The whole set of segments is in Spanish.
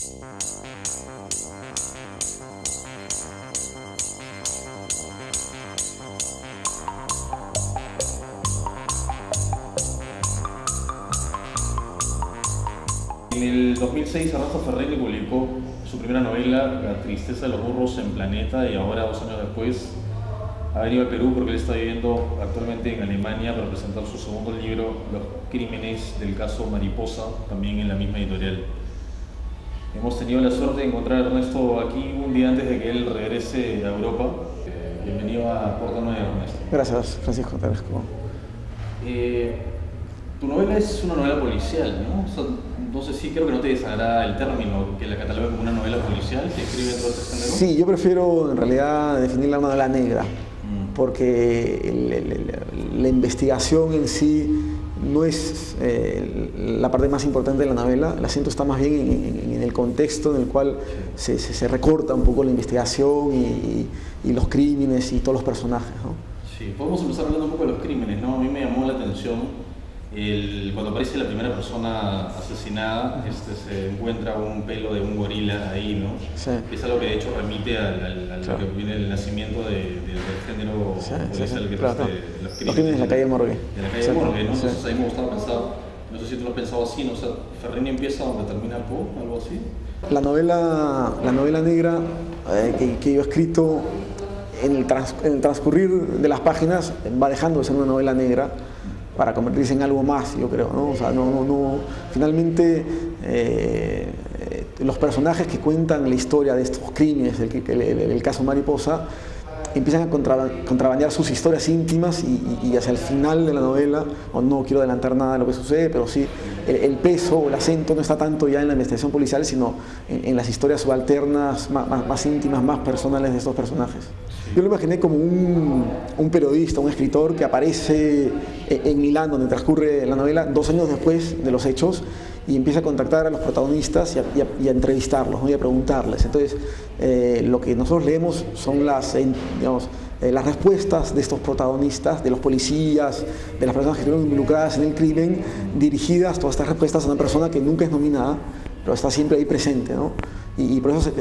En el 2006, Ernesto Ferreri publicó su primera novela, La tristeza de los burros en Planeta, y ahora, 2 años después, ha venido al Perú porque él está viviendo actualmente en Alemania para presentar su segundo libro, Los crímenes del caso Mariposa, también en la misma editorial. Hemos tenido la suerte de encontrar a Ernesto aquí un día antes de que él regrese a Europa. Bienvenido a Portano de Ernesto. Gracias, Francisco, te agradezco. Tu novela es una novela policial, ¿no? O sea, entonces sí, creo que no te desagrada el término que la cataloga como una novela policial que escribe todo este género. Sí, yo prefiero en realidad definirla una novela negra, porque la investigación en sí no es la parte más importante de la novela. El acento está más bien en el contexto en el cual se recorta un poco la investigación y los crímenes y todos los personajes, ¿no? Sí, podemos empezar hablando un poco de los crímenes, ¿no? A mí me llamó la atención cuando aparece la primera persona asesinada, se encuentra un pelo de un gorila ahí, ¿no? Sí. Es algo que de hecho remite a lo que viene el nacimiento del género policial, que claro, es los crímenes de la calle Morgue. De la calle Morgue, ¿no? Entonces a mí me gustaba pensar, no sé si tú lo has pensado así, ¿no? O sea, Ferreri empieza donde termina Poe, algo así. La novela negra que yo he escrito en el transcurrir de las páginas va dejando de ser una novela negra para convertirse en algo más, yo creo, ¿no? O sea, finalmente los personajes que cuentan la historia de estos crímenes, el caso Mariposa, empiezan a contrabandear sus historias íntimas y hacia el final de la novela, no quiero adelantar nada de lo que sucede, pero sí, el peso o el acento no está tanto ya en la investigación policial, sino en las historias subalternas, más íntimas, más personales de estos personajes. Yo lo imaginé como un periodista, un escritor que aparece en Milán, donde transcurre la novela, 2 años después de los hechos, y empieza a contactar a los protagonistas y a entrevistarlos, ¿no? Y a preguntarles. Entonces, lo que nosotros leemos son las respuestas de estos protagonistas, de los policías, de las personas que estuvieron involucradas en el crimen, dirigidas todas estas respuestas a una persona que nunca es nominada, pero está siempre ahí presente, ¿no? Y por eso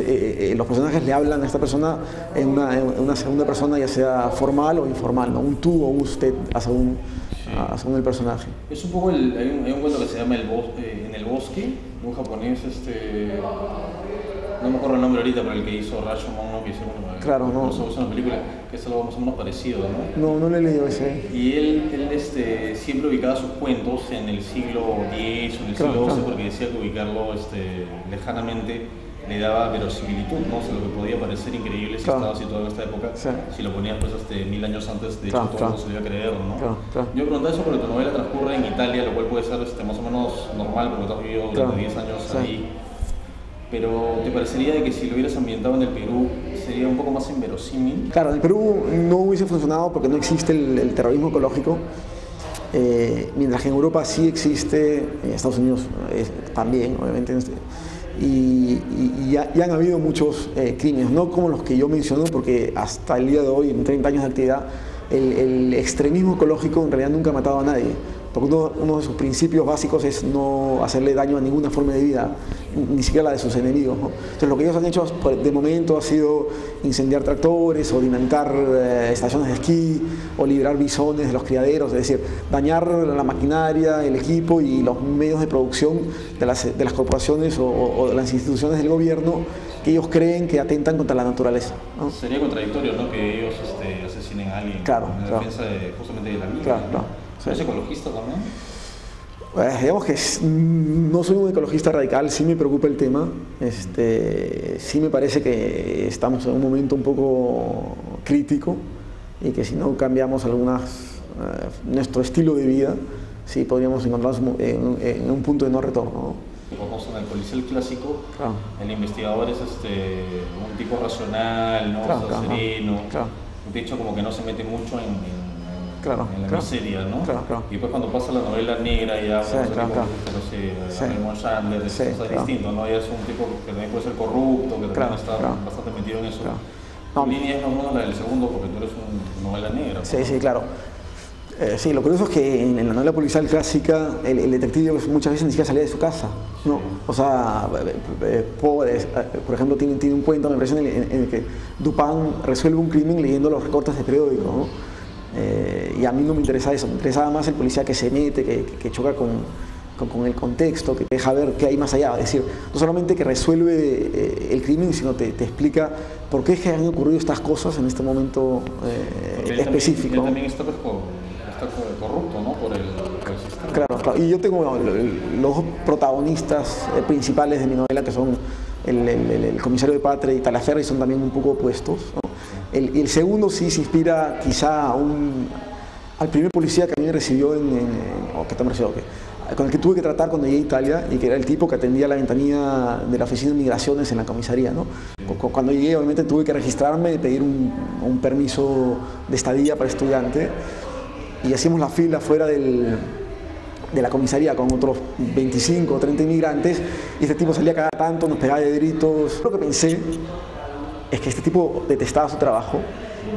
los personajes le hablan a esta persona en una segunda persona, ya sea formal o informal, ¿no? Un tú o un usted según el personaje. Es un poco hay un cuento que se llama En el bosque, un japonés, no me acuerdo el nombre ahorita, pero el que hizo Rashomon, ¿no? Que hizo una película que es algo más o menos parecido, ¿no? No le he leído ese. Y él siempre ubicaba sus cuentos en el siglo X o en el siglo XII, porque decía que ubicarlo lejanamente le daba verosimilitud, ¿no? O sea, lo que podía parecer increíble si estaba situado en esta época, si lo ponías pues 1000 años antes, de hecho todo el mundo se lo iba a creer, ¿no? Yo preguntaba eso porque tu novela transcurre en Italia, lo cual puede ser más o menos normal porque tú has vivido durante 10 años ahí. Pero ¿te parecería de que si lo hubieras ambientado en el Perú sería un poco más inverosímil? Claro, en el Perú no hubiese funcionado porque no existe el terrorismo ecológico, mientras que en Europa sí existe, en Estados Unidos también, obviamente, y ya han habido muchos crímenes, no como los que yo menciono, porque hasta el día de hoy, en 30 años de actividad, el extremismo ecológico en realidad nunca ha matado a nadie, porque uno de sus principios básicos es no hacerle daño a ninguna forma de vida, ni siquiera la de sus enemigos, ¿no? Entonces lo que ellos han hecho de momento ha sido incendiar tractores o dinamitar estaciones de esquí o liberar bisones de los criaderos, es decir, dañar la maquinaria, el equipo y los medios de producción de las corporaciones o de las instituciones del gobierno que ellos creen que atentan contra la naturaleza, ¿no? Sería contradictorio, ¿no?, que ellos asesinen a alguien en defensa justamente de la vida. Claro. ¿Eres ecologista también? Digamos que no soy un ecologista radical, sí me preocupa el tema, sí me parece que estamos en un momento un poco crítico y que si no cambiamos nuestro estilo de vida, sí podríamos encontrarnos en un punto de no retorno, ¿no? Vamos en el policial clásico, el investigador es un tipo racional, ¿no? Sereno, de hecho como que no se mete mucho en la miseria, ¿no? Y después cuando pasa la novela negra ya Raymond Chandler, es distinto, ¿no? Ya es un tipo que también puede ser corrupto, que también está bastante metido en eso. Tu línea es más o menos la del segundo porque tú eres una novela negra, ¿no? Sí, claro. Sí, lo curioso es que en la novela policial clásica el detective muchas veces ni siquiera salía de su casa, ¿no? O sea, Poe, por ejemplo, tiene un cuento, me parece, en el que Dupin resuelve un crimen leyendo los recortes de periódico, ¿no? Y a mí no me interesa eso, me interesaba más el policía que se mete, que choca con el contexto, que te deja ver qué hay más allá. Es decir, no solamente que resuelve el crimen, sino te explica por qué es que han ocurrido estas cosas en este momento específico. Él también está corrupto, ¿no? Por el sistema. Claro. Y yo tengo los dos protagonistas principales de mi novela, que son el comisario de Patre y Talaferri, son también un poco opuestos, ¿no? El segundo sí se inspira quizá al primer policía que a mí me recibió con el que tuve que tratar cuando llegué a Italia, y que era el tipo que atendía la ventanilla de la oficina de migraciones en la comisaría, ¿no? Cuando llegué, obviamente tuve que registrarme y pedir un permiso de estadía para estudiante, y hacíamos la fila fuera de la comisaría con otros 25 o 30 inmigrantes, y este tipo salía cada tanto, nos pegaba de gritos. Lo que pensé es que este tipo detestaba su trabajo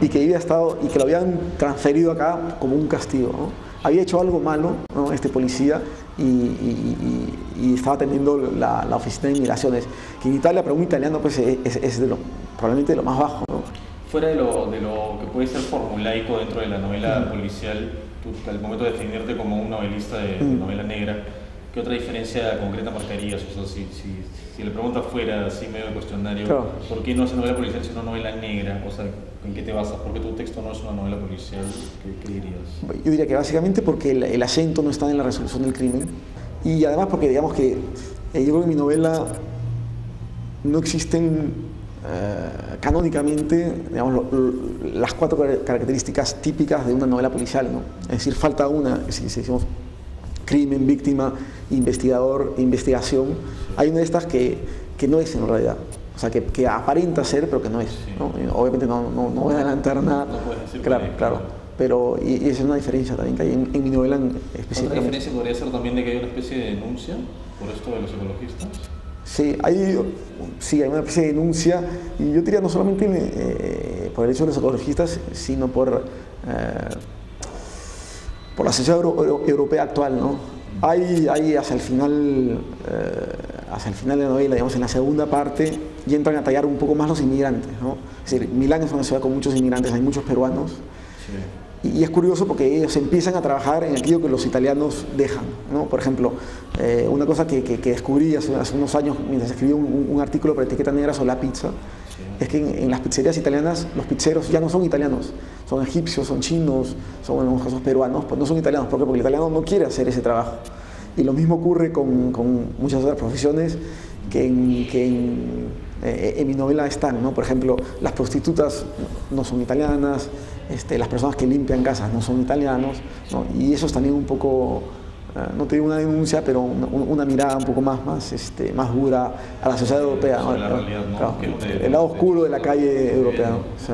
y que había estado y que lo habían transferido acá como un castigo, ¿no? Había hecho algo malo, ¿no? Este policía, y estaba atendiendo la oficina de inmigraciones, que en Italia para un italiano pues es probablemente de lo más bajo, ¿no? Fuera de lo que puede ser formulaico dentro de la novela policial, tú al momento de definirte como un novelista de novela negra, ¿qué otra diferencia concreta marcarías? O sea, si la pregunta fuera así medio de cuestionario, claro, ¿por qué no es novela policial sino novela negra? O sea, ¿en qué te basas? ¿Por qué tu texto no es una novela policial? ¿Qué dirías? Yo diría que básicamente porque el acento no está en la resolución del crimen, y además porque digamos que yo creo que en mi novela no existen canónicamente, digamos, las 4 características típicas de una novela policial, ¿no? Es decir, falta una, si decimos crimen, víctima, investigador, investigación. Hay una de estas que no es en realidad, o sea, que aparenta ser, pero que no es, ¿no? Obviamente no voy a adelantar nada. No puedes decir claro. Pero y esa es una diferencia también que hay en mi novela específicamente. ¿Otra diferencia podría ser también de que hay una especie de denuncia por esto de los ecologistas? Sí, hay una especie de denuncia, y yo diría no solamente por el hecho de los ecologistas, sino por la sociedad europea actual, ¿no? Hay hacia el final de la novela, digamos, en la segunda parte, y entran a tallar un poco más los inmigrantes, ¿no? Es decir, Milán es una ciudad con muchos inmigrantes, hay muchos peruanos. Sí. Y es curioso porque ellos empiezan a trabajar en aquello que los italianos dejan, ¿no? Por ejemplo, una cosa que descubrí hace unos años mientras escribí un artículo para Etiqueta Negra sobre la pizza, es que en las pizzerías italianas los pizzeros ya no son italianos, son egipcios, son chinos, son en algunos casos peruanos, pues no son italianos. ¿Por qué? Porque el italiano no quiere hacer ese trabajo. Y lo mismo ocurre con muchas otras profesiones que en mi novela están, ¿no? Por ejemplo, las prostitutas no son italianas, las personas que limpian casas no son italianos, ¿no? Y eso es también un poco, no te digo una denuncia, pero una mirada un poco más dura a la sociedad europea, ¿no? La realidad, ¿no? Claro, el lado oscuro de la calle europea, ¿no? Sí.